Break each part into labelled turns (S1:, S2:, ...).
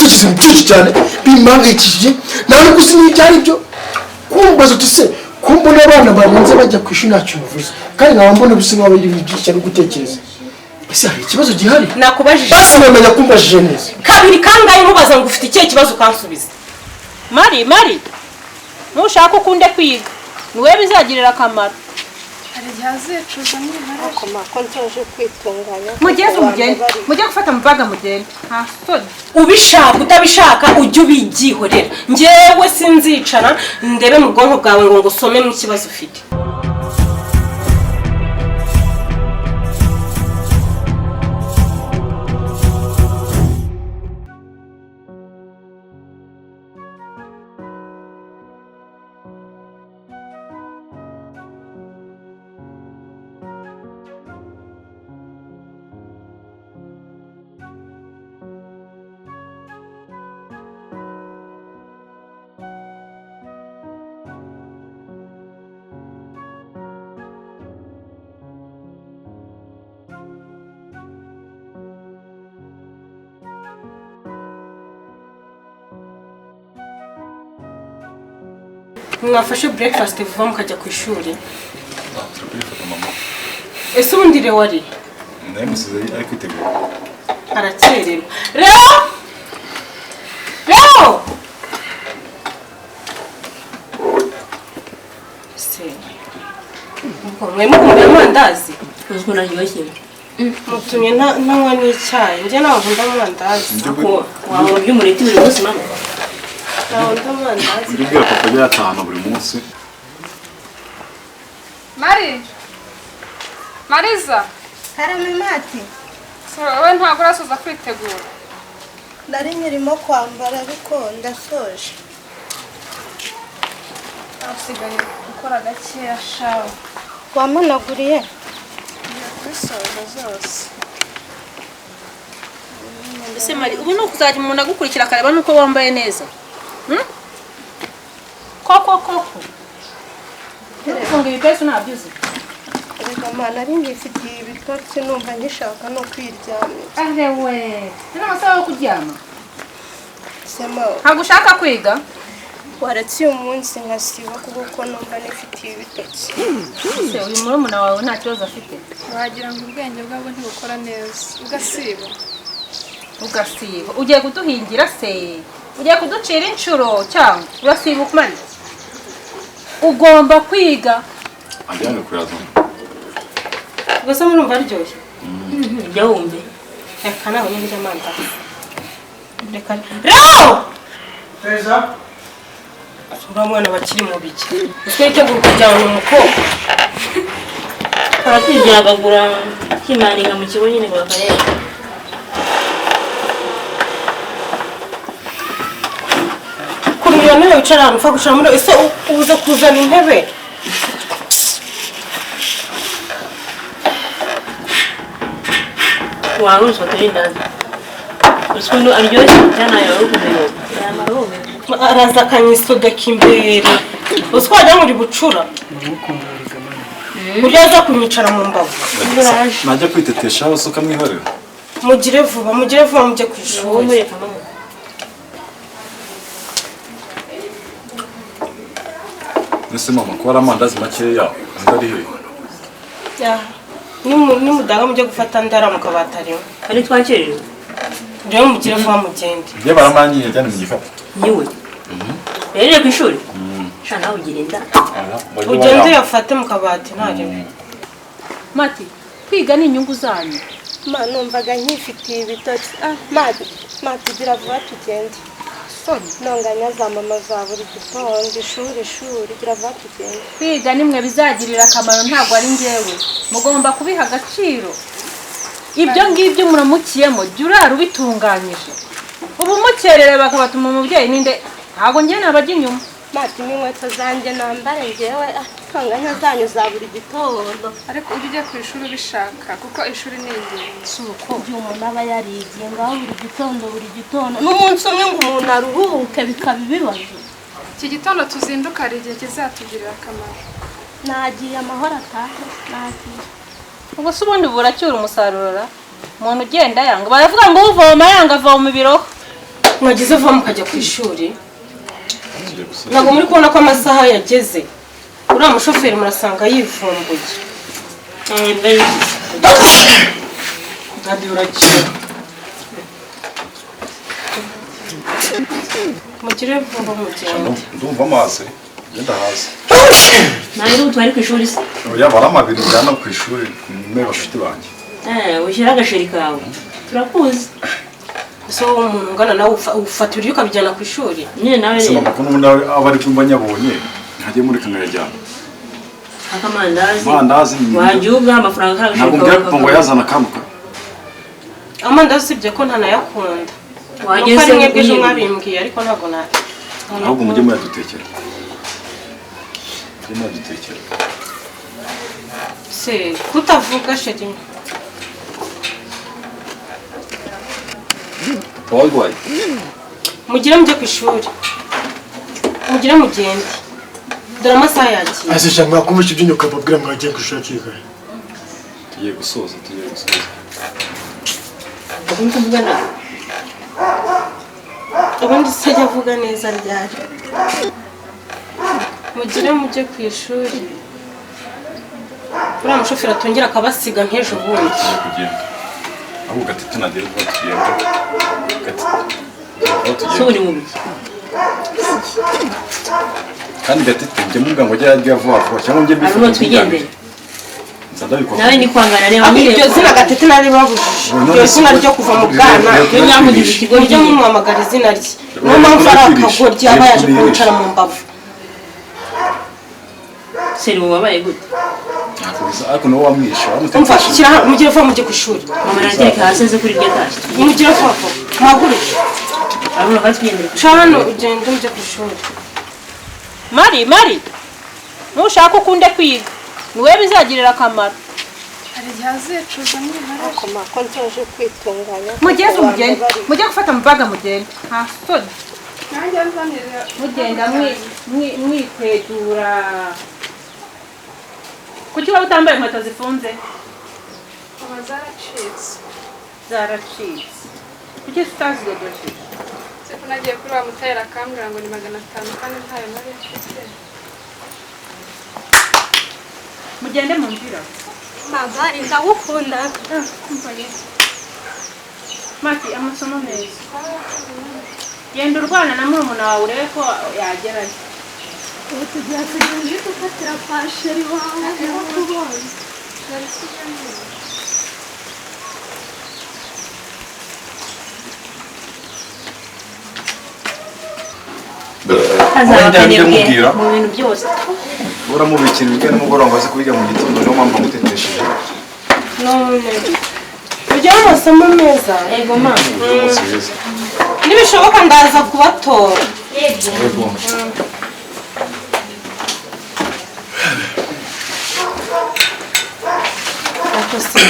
S1: ibitekerezo byinshi cyane bimpangayikishije nawe gusa n'ibyari byo kumbaza uti se kumbona abana barenze bajya ku ishuri ntacyo bivuze kandi nkaba mbona bisa nk'aho biri byinshi cyane gutekereza ese hari ikibazo gihari
S2: nakubajije
S1: basi mwemenya kumbajije neza
S2: kabiri kangahe nkubaza ngo ufite ikihe kibazo ukansubiza
S3: mari nushaka ukunde kwiga niwe bizagirira akamaro mujye gufata amabaga mugende nta soni
S2: ubishaka utabishaka ujye ubigihorera njyewe sinzicara ndebe mu bwonko bwawe ngo ngusome mu kibazo ufite mwafashe breakfast vuba mukajya ku ishuri ese ubundi Leo wari
S4: naye musize ari kwitegura
S2: arakererwa Leo se ubwo mwemu kumenya amandazi
S5: uziko naryoshye
S2: mutumye ntanywa n'icyayi njye nawe nkunda amandazi
S5: wawe by'umureti buri munsi mama
S4: Ndibwira papa yatahana buri munsi.
S6: Mariza
S7: Karame Mati
S6: wowe ntabwo urasoza kwitegura
S7: Nari nyirimo kwambara ariko ndasoje
S6: usigaye gukora gakeya shawe
S7: wamanaguriye
S6: kwisoza zose
S3: ese mari ubu no kuzajya umuntu agukurikira akareba nuko wambaye neza koko Ntufunge ibipesi ntabyuze
S7: Reka mana ari ngifitiye ibitotsi numva ngishaka no kwiryamira
S3: arewe ni amasaha yo kuryama
S7: Sema
S3: ntabwo ushaka kwiga
S7: waretse uyu munsi nkasiba kuko numva nifitiye ibitotsi
S3: ese uyu murumuna wawe nta kibazo afite
S6: wagira ngo ubwenge bwabo ntibukora neza
S3: ugasiba ugiye kuduhingira se ugiye kuducira inshuro cyangwa urasiba ukumane ugomba kwiga
S4: Ajyane kurazo.
S2: gusa murumva aryoshye
S5: jya wumve
S2: reka nawe nyine amandazi reka Leo
S1: Feza
S2: uramwana bakiri mu biki twitegura kujyana umukobwa
S5: arakwigira akagura kimaninga mu kigo nyine ngo bakareba
S2: kumira nawe wicara ahantu upfa gushira muri ese uza kuzana intebe
S5: wawe usotere ndazi usundo aryoshye cyane yawe kumeyo yamarobe
S2: araza akanyisodoka imbere uswajya muri bucura burya aza kunyicara mu mbavu
S4: Najya kwitetesha usuka mwihorera.
S2: mugire vuba mujye ku ishuri
S4: Nese mama ko ari amandazi makeya ndari he.
S2: nimudaga mujye gufata ndara mu kabati arimo
S5: ari twakerewe
S2: rero mugire vuba mugende
S4: Ngiye baramanyiye cyane mu gifata.
S5: yiwe rero ku ishuri shana ugira inda
S2: ugende yafate mu kabati ntarimo
S3: Mati kwiga ni inyungu zanyu
S7: Ma numvaga nkifitiye ibitotsi Mati gira vuba tugende Nonganya za mama za buri gitondo ishuri gira vuba tugende
S3: kwiga nimwe bizagirira akamaro ntabwo ari njyewe mugomba kubiha agaciro ibyo ngibyo muramukiyemo jya urara ubitunganyije ubu mukerere bakabatuma umubyeyi ninde ntabwo njye nabajya inyuma
S7: Mati n'inkweto zanjye nambare njyewe Nonganya zanyu za buri gitondo
S6: ariko ujye ku ishuri ubishaka kuko ishuri ni ingenzi
S7: uko umuntu aba yarigiye ngaho buri gitondo n'umunsi umwe ngo umuntu aruhuke bikaba ibibazo
S6: iki gitondo tuzinduka hari igihe kizatugirira akamaro
S7: nagiye amahoro atahe nagiye
S3: ubwo se ubundi buracyura umusaruro umuntu ugenda yanga baravuga ngo uvoma yanga avoma ibiroho
S2: mwagize vuba mukajya ku ishuri ntabwo muri kubona ko amasaha yageze uriya mushoferi murasanga yivumbuye kandi urakira mugire vuba mugende
S4: ndumva amazi genda hasi
S5: ntabwo ubu twari ku ishuri se
S4: yaba ari amabiri njyana ku ishuri kumwe bafite banjye
S5: ushyira agasheri kawe turakuzi
S2: so umuntu ungana nawe ufata ibiryo ukabijyana ku ishuri
S5: nyine nawe
S4: se
S5: rero
S4: mama ko n'ubundi aba ari kumba nyabonye ntajye muri kanayajyana
S5: akamandazi wajya ugaha amafaranga kari
S4: ntabwo
S5: agasheri
S4: mbwira ngo yazana akantu
S2: amandazi usibye ko ntanayakunda
S5: wageze
S2: nuko ari mwebwe ejo mwabimbwiye ariko ntabwo
S4: ahubwo mujye muyadutekera
S2: se kutavuga sheri
S4: warwaye
S2: mugire mujye ku ishuri mugire mugende dore amasaha yagiye
S1: asesha mwakumvisha ibyo nyoko babwira mwagiye ku ishuri hakiri kare
S4: tugiye gusoza
S5: ubundi tuvugana
S2: ubundi se ajya avuga neza ryari mugire mujye ku ishuri uriya mushoferi atongera akabasiga nk'ejo bundi
S4: tugiye kugenda ahubwo gatete na dere vuba tugenda
S5: se uri mu biki
S4: kandi gatete njye mvuga ngo ajye yarya vuba vuba cyangwa njye
S5: hanyuma
S4: mbifata
S5: twigendere
S4: ndabikora
S5: nawe ni kwangana reba nyine
S2: iryo zina gatete nari babujije iryo zina ryo kuva mu bwana
S5: iyo nyamugize ikigo
S2: niryo mumuhamagara izina rye niyo mpamvu ari akagoryi aba yaje kwicara mu mbavu
S5: seri mubabaye gute
S4: ariko nawe wamwishe
S2: umva shyira hano mugire vuba mujye ku ishuri
S5: mama natereka hasi nze kuri iryo tashi
S2: mugire vuba vuba muhaguruke
S5: arabona ko twigendere
S2: ca hano ugende mujye ku ishuri
S3: mari nushaka ukunde kwiga niwe bizagirira akamaro
S6: hari igihe azicuza mwihare
S7: ko nsoje kwitunganya
S3: mugeze mugende mujye gufata amabaga mugende nta soni
S6: nanjye nzanira
S3: mugenda mwitegura kuki waba utambaye inkweto zifunze
S6: aba zaracitse
S3: zaracitse kuki utazidodosheje
S6: seko nagiye kuri wa mutayeri akambwira ngo ni 500 kandi ntayo nari mfite
S3: mugende mu nzira
S7: mama ndagukunda
S3: mati amasomo meza genda urwana na murumuna wawe urebe ko yagerayo
S7: ubu tugiye kugenda uri gufatira pasheri wawe kubona
S5: hazabakanebwe mu bintu byose
S4: uramubikira ibiryo nimugoroba ngo aze kubirya mu gitondo niyo mpamvu amutetesheje
S2: none ujye mu masomo meza
S5: ego mama
S4: umunsi mwiza
S2: nibishoboka ndaza kubatora
S4: yego
S2: ariko se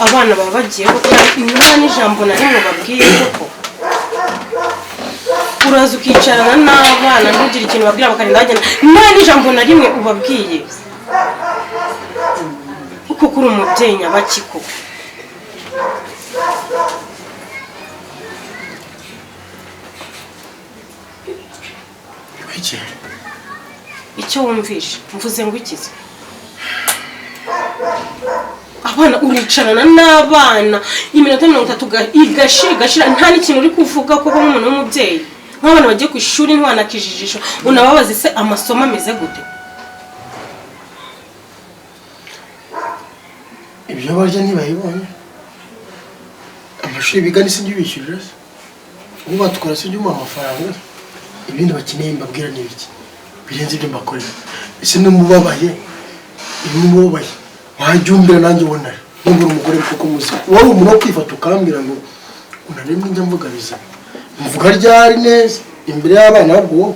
S2: abana baba bagiye gukora inama n'ijambo na rimwe babwiye koko uraza ukicarana n'abana ntugire ikintu babwira bakarinda bagenda nta n'ijambo na rimwe ubabwiye kuko uri umubyeyi nyabaki koko
S1: iki
S2: icyo wumvishe mvuze ngo ikize abana uricarana n'abana iminota 30 igashira nta n'ikintu uri kuvuga koko nk'umuntu w'umubyeyi nk'abana bagiye ku ishuri ntiwanakijijisho unababaza se amasomo ameze gute
S1: ibyo barya ntibayibonye amashuri biga ni sinjye ubishyurira se ubu batukora sinjye umuha amafaranga ibindi bakeneye mbabwira ni ibiki birenze ibyo mbakorera ese n'umubabaye n'umubabaye wajya umbwira nanjye ubona numva umugore kuko muzi wowe umuntu wo kwifata ukambwira ngo unaremwe njya mvuga bizima mvuga ryari neza imbere y'abana ahubwo wowe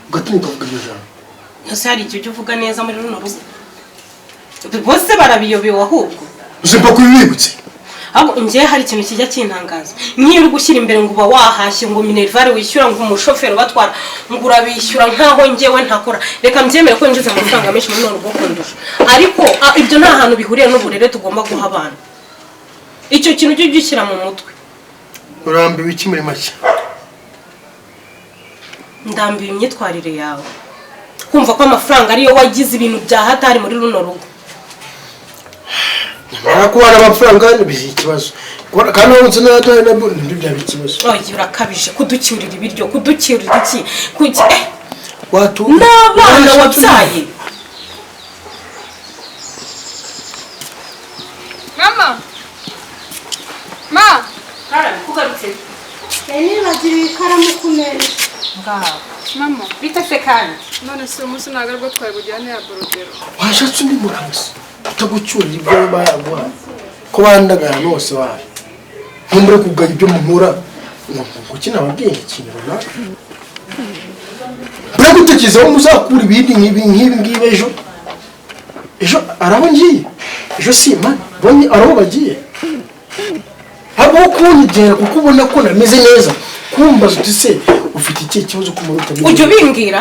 S1: ugatinya ukavuga iryo jambo
S2: ntose hari igihe ujya uvuga neza muri runo rugo bose barabiyobewe ahubwo
S1: uzimpa kubibibutse
S2: ahubwo njyewe hari ikintu kijya kintangaza nk'iyo uri gushyira imbere ngo uba wahashye ngo minerivare wishyura ngo umushoferi ubatwara ngo urabishyura nkaho njyewe ntakora reka mbyemere ko yinjiza amafaranga menshi muri none ubwo kundusha ariko ibyo nta hantu bihuriye n'uburere tugomba guha abana icyo kintu ujye ugishyira mu mutwe
S1: urambiwe iki muri make
S2: ndambiye imyitwarire yawe kumva ko amafaranga ariyo wagize ibintu bya hatari muri runo rugo.
S1: nyamara kubana amafaranga bizi ikibazo kandi wabonetse n'ahatari nabyo nibyo byaba ikibazo.
S2: Oya urakabije kuducyurira ibiryo kuducyurira iki kuki
S1: watu
S2: n'abana wabyaye.
S6: Mama! Ma!
S2: Kugarutse
S7: nibagiwe ikaramu ku meza.
S3: ngaho
S6: Mama!
S3: bita se kandi
S6: None si umunsi ntabwo aribwo twari bujyane ya borodero.
S1: washatse undi mugabo se utagucyurira ibyo bayaguha ko bandagara bose wawe ntumbure kugaya ibyo muhura ngo kina ababwiye ikintu runaka mbere gutekereza aho muzakura ibindi nk'ibi ejo araho ngiye ejo simani bonye araho bagiye haba kunyegera kuko ubona ko nameze neza kumbaza uti se ufite ikihe kibazo ko muri utamenya
S2: ujya ubimbwira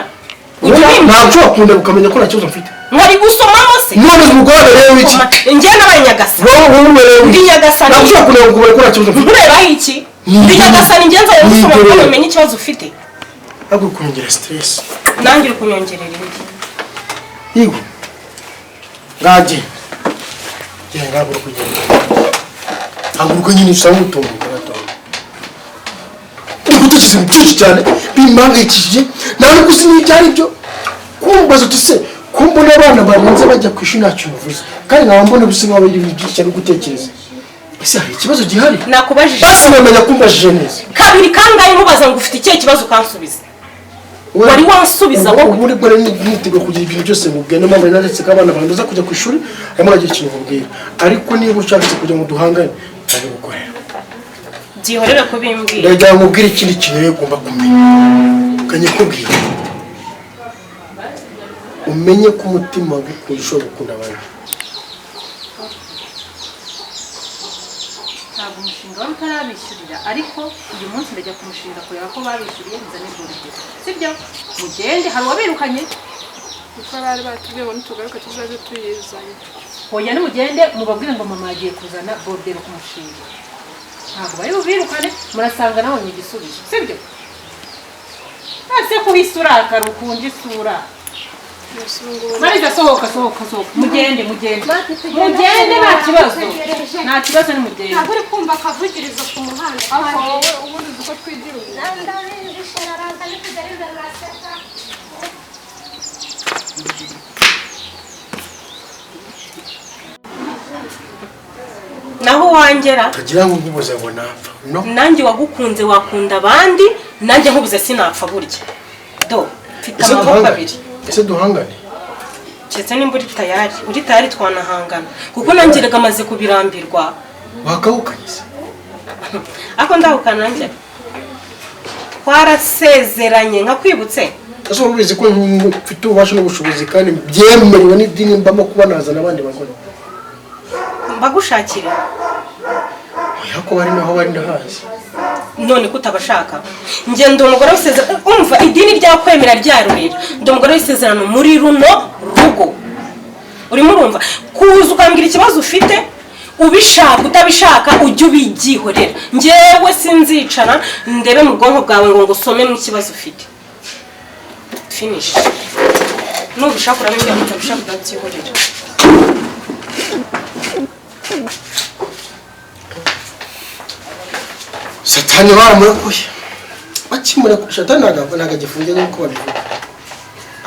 S1: ntabwo wakunda ukamenya ko nta kibazo mfite
S2: mwari gusomamo se
S1: none umugore rero iki
S2: njye nabaye nyagasani ndi nyagasani
S1: ntabwo wakunda kumenya ko nta kibazo mfite
S2: nkurebaho iki ndi nyagasani ngenza yo gusoma ko namenye ikibazo ufite
S1: ntabwo kunyongera stress
S2: nanjye uri kunyongerera indi
S1: yigo ngaje ntabwo uri kugenda ntabwo nyine usanga utuntu uratonda gutekereza byinshi cyane bimpangayikishije nawe gusa n'ibyo ari byo kumbaza uti se ko mbona abana barenze bajya ku ishuri ntacyo bivuze kandi nkaba mbona bisa nk'aho biri byinshi cyane gutekereza ese hari ikibazo gihari
S2: nakubajije
S1: basi namenya kumbajije neza
S2: kabiri kangahe nkubaza ngo ufite ikihe kibazo ukansubiza wari wansubiza wowe
S1: muri bwo niteguye kugira ibintu byose mubwiye niyo mpamvu naretse ko abana banduza kujya ku ishuri harimo aragira ikintu mubwira ariko niba ushatse kugira ngo duhangane ntabwo gukorera
S2: byihorere ko bimbwira
S1: ndagira ngo mubwire ikindi kintu rero ugomba kumenya ukanye kubwira umenye ko umutima wagukunda ushobora gukunda abandi
S3: ntabwo umushinga wari utarabishyurira ariko uyu munsi ndajya ku mushinga kureba ko babishyuriye nzane borodero sibyo mugende hari uwabirukanye
S6: Kuko bari batubwiye ngo nitugaruka tuzaze tuyizanye.
S3: hoya nimugende mubabwire ngo mama yagiye kuzana borodero ku mushinga ntabwo bari bubirukane murasanga nawe ni igisubizo sibyo ese kuhisa urakara ukunda isura mariza sohoka mugende nta kibazo nimugende
S7: ntabwo uri kumva akavugirizo ku muhanda
S6: Ariko wowe ubundi uzi ko twigira ubu.
S2: naho wangera
S1: kagira ngo ngubuze ngo napfa no
S2: nanjye wagukunze wakunda abandi nanjye nkubuze sinapfa burya do mfite amaboko abiri
S1: ese duhangane
S2: ndetse nimba uri tayari twanahangana kuko nanjye reka amaze kubirambirwa
S1: wakawukanye se
S2: ariko ndahukana nanjye twarasezeranye nkakwibutse
S1: ese ubizi ko mfite ububasha n'ubushobozi kandi byemerewe n'idini mbamo kuba nazana abandi bagore
S2: mbagushakire
S1: ariko bari naho bari ndahazi
S2: none kutabashaka njye ndi umugore w'isezerano umva idini ryakwemera ryarurira ndi umugore w'isezerano muri runo rugo urimo urumva kuza ukambwira ikibazo ufite ubishaka utabishaka ujye ubigihorera njyewe sinzicara ndebe mu bwonko bwawe ngo ngusome mu kibazo ufite finish nubishaka urabibwira ngo utabishaka utabyihorera
S1: satani baramurakuye bakimurakuye satani ntabwo agifungiye nk'uko babivuga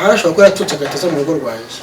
S1: arashobora kuba yatutse agahita aza mu rugo rwanjye